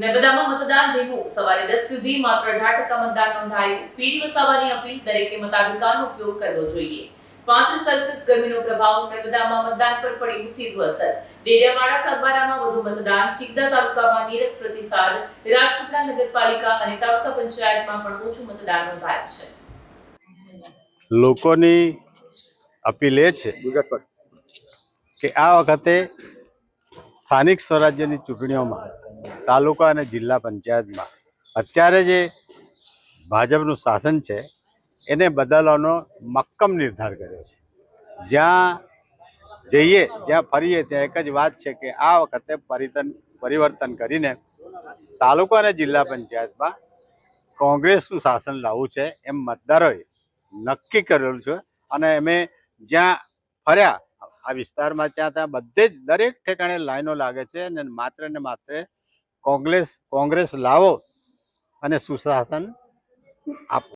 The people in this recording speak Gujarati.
નર્મદામાં મતદાન ધીમું, સવારે 10 સુધી માત્ર 18% મતદાન નોંધાયું. પીડી વસાવાની અપીલ, દરેકે મતાધિકારનો ઉપયોગ કરવો જોઈએ. 35 સેલ્સિયસ ગરમીનો પ્રભાવ, નર્મદામાં મતદાન પર પડી સીધું અસર. ડેડિયાપાડા સાગબારામાં વધુ મતદાન, ચિકદા તાલુકામાં નીરસ પ્રતિસાદ, રાજપીપળા નગરપાલિકા અને તાલુકા પંચાયતમાં પણ ઓછું મતદાન નોંધાયું છે. લોકોની અપીલ એ છે કે આ વખતે સ્થાનિક સ્વરાજ્યની ચૂંટણીઓમાં તાલુકા અને જિલ્લા પંચાયતમાં અત્યારે જે ભાજપનું શાસન છે એને બદલવાનો મક્કમ નિર્ધાર કર્યો છે. જ્યાં જઈએ જ્યાં ફરીએ ત્યાં એક જ વાત છે કે આ વખતે પરિવર્તન કરીને તાલુકા અને જિલ્લા પંચાયતમાં કોંગ્રેસનું શાસન લાવવું છે એમ મતદારોએ નક્કી કરેલું છે. અને અમે જ્યાં ફર્યા આ વિસ્તારમાં ત્યાં બધે જ દરેક ઠેકાણે લાઈનો લાગે છે અને માત્ર ને માત્ર કોંગ્રેસ લાવો અને સુશાસન આપો.